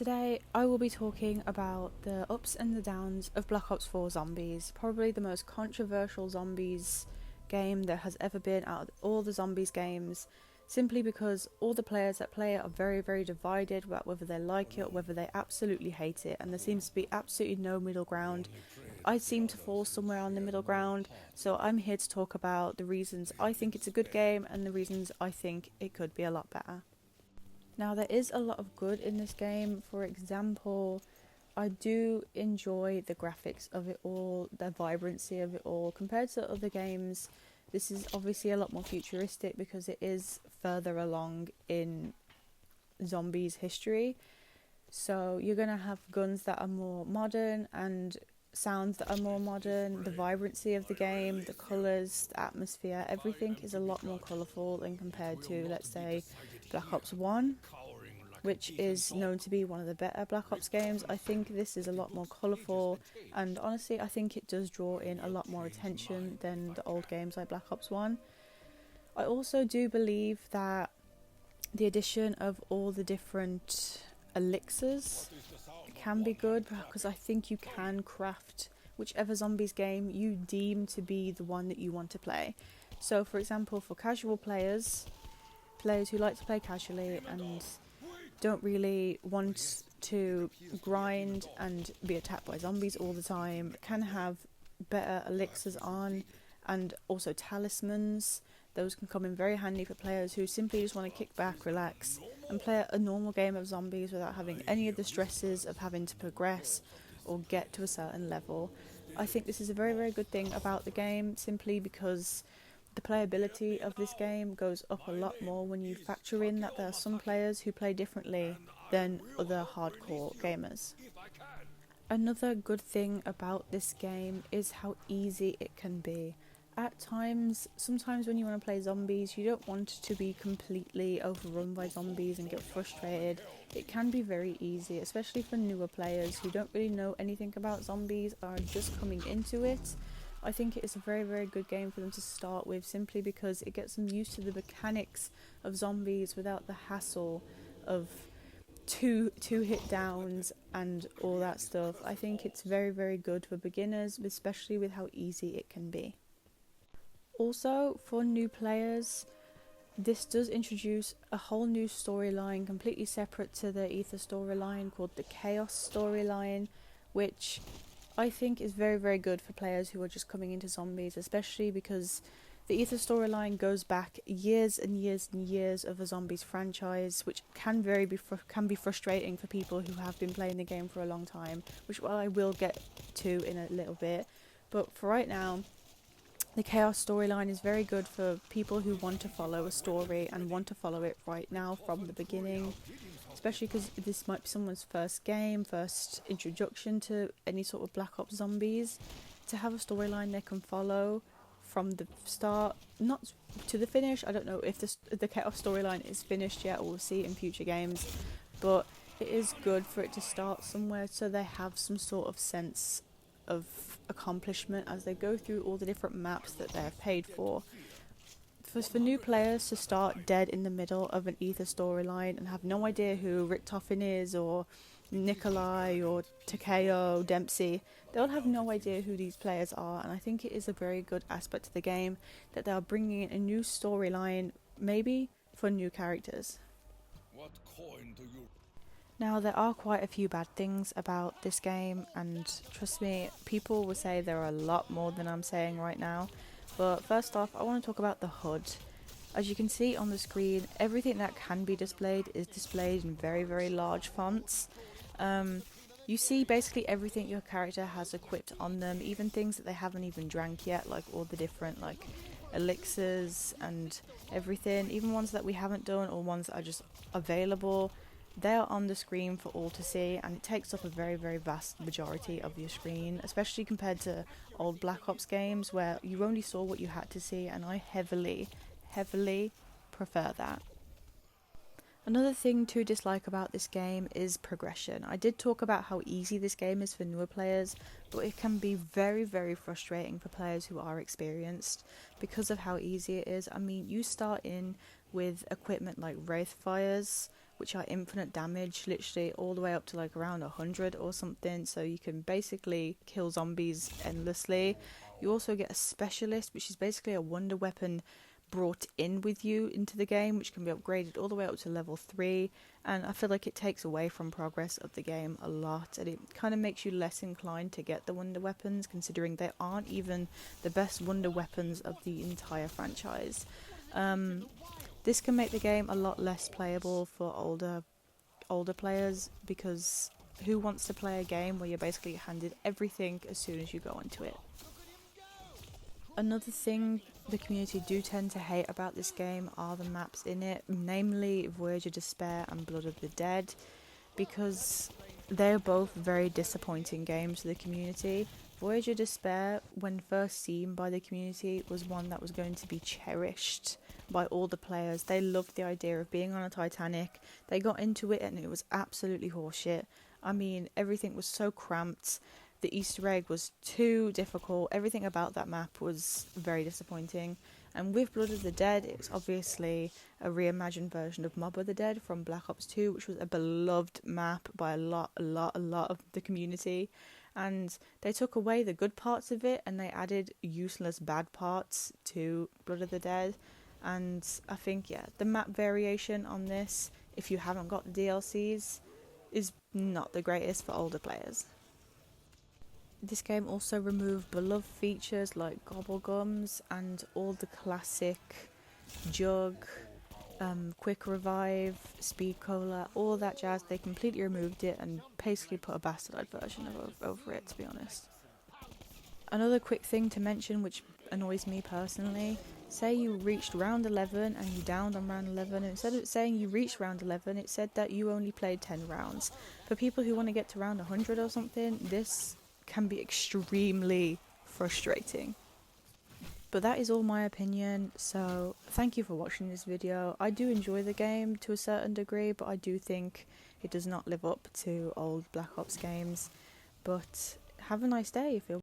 Today I will be talking about the ups and the downs of Black Ops 4 Zombies, probably the most controversial zombies game there has ever been out of all the zombies games, simply because all the players that play it are very divided about whether they like it or whether they absolutely hate it, and there seems to be absolutely no middle ground. I seem to fall somewhere on the middle ground, so I'm here to talk about the reasons I think it's a good game and the reasons I think it could be a lot better. Now, there is a lot of good in this game. For example, I do enjoy the graphics of it all, the vibrancy of it all. Compared to other games, this is obviously a lot more futuristic because it is further along in zombies history. So you're going to have guns that are more modern and sounds that are more modern. The vibrancy of the game, the colours, the atmosphere, everything is a lot more colourful than compared to, let's say, Black Ops 1, which is known to be one of the better Black Ops games. I think this is a lot more colourful, and honestly I think it does draw in a lot more attention than the old games like Black Ops 1. I also do believe that the addition of all the different elixirs can be good, because I think you can craft whichever zombies game you deem to be the one that you want to play. So for example, for casual players who like to play casually and don't really want to grind and be attacked by zombies all the time, can have better elixirs on, and also talismans. Those can come in very handy for players who simply just want to kick back, relax, and play a normal game of zombies without having any of the stresses of having to progress or get to a certain level. I think this is a very good thing about the game, simply because the playability of this game goes up a lot more when you factor in that there are some players who play differently than other hardcore gamers. Another good thing about this game is how easy it can be. At times, sometimes when you want to play zombies, you don't want to be completely overrun by zombies and get frustrated. It can be very easy, especially for newer players who don't really know anything about zombies or are just coming into it. I think it is a very good game for them to start with, simply because it gets them used to the mechanics of zombies without the hassle of two hit downs and all that stuff. I think it's very good for beginners, especially with how easy it can be. Also, for new players, this does introduce a whole new storyline completely separate to the Ether storyline, called the Chaos storyline, which I think is very good for players who are just coming into zombies, especially because the Ether storyline goes back years and years of a zombies franchise, which can be frustrating for people who have been playing the game for a long time, which I will get to in a little bit. But for right now, the Chaos storyline is very good for people who want to follow a story and want to follow it right now from the beginning, especially because this might be someone's first game, first introduction to any sort of Black Ops zombies. To have a storyline they can follow from the start, not to the finish. I don't know if the Chaos storyline is finished yet, or we'll see it in future games, but it is good for it to start somewhere so they have some sort of sense of accomplishment as they go through all the different maps that they have paid for. For new players to start dead in the middle of an Ether storyline and have no idea who Richtofen is, or Nikolai, or Takeo, Dempsey, they'll have no idea who these players are, and I think it is a very good aspect to the game that they are bringing in a new storyline, maybe for new characters. What coin do you... Now, there are quite a few bad things about this game, and trust me, people will say there are a lot more than I'm saying right now. But first off, I want to talk about the HUD. As you can see on the screen, everything that can be displayed is displayed in very large fonts. You see basically everything your character has equipped on them, even things that they haven't even drank yet, like all the different elixirs and everything, even ones that we haven't done or ones that are just available. They're on the screen for all to see, and it takes up a very vast majority of your screen, especially compared to old Black Ops games where you only saw what you had to see, and I heavily prefer that. Another thing to dislike about this game is progression. I did talk about how easy this game is for newer players, but it can be very frustrating for players who are experienced because of how easy it is. I mean, you start in with equipment like Wraithfires, which are infinite damage, literally all the way up to like around 100 or something, so you can basically kill zombies endlessly. You also get a specialist, which is basically a wonder weapon brought in with you into the game, which can be upgraded all the way up to level 3, and I feel like it takes away from progress of the game a lot, and it kind of makes you less inclined to get the wonder weapons, considering they aren't even the best wonder weapons of the entire franchise. This can make the game a lot less playable for older players, because who wants to play a game where you're basically handed everything as soon as you go into it? Another thing the community do tend to hate about this game are the maps in it, namely Voyage of Despair and Blood of the Dead, because they're both very disappointing games to the community. Voyage of Despair, when first seen by the community, was one that was going to be cherished by all the players. They loved the idea of being on a Titanic. They got into it and it was absolutely horseshit. I mean, everything was so cramped. The Easter egg was too difficult. Everything about that map was very disappointing. And with Blood of the Dead, it's obviously a reimagined version of Mob of the Dead from Black Ops 2, which was a beloved map by a lot of the community. And they took away the good parts of it and they added useless bad parts to Blood of the Dead. And I think, yeah, the map variation on this, if you haven't got the DLCs, is not the greatest for older players. This game also removed beloved features like Gobblegums and all the classic Jug, Quick Revive, Speed Cola, all that jazz. They completely removed it and basically put a bastardized version over it, to be honest. Another quick thing to mention, which annoys me personally, say you reached round 11 and you downed on round 11, and instead of saying you reached round 11, it said that you only played 10 rounds. For people who want to get to round 100 or something, this can be extremely frustrating. But that is all my opinion, so thank you for watching this video. I do enjoy the game to a certain degree, but I do think it does not live up to old Black Ops games. But have a nice day if you're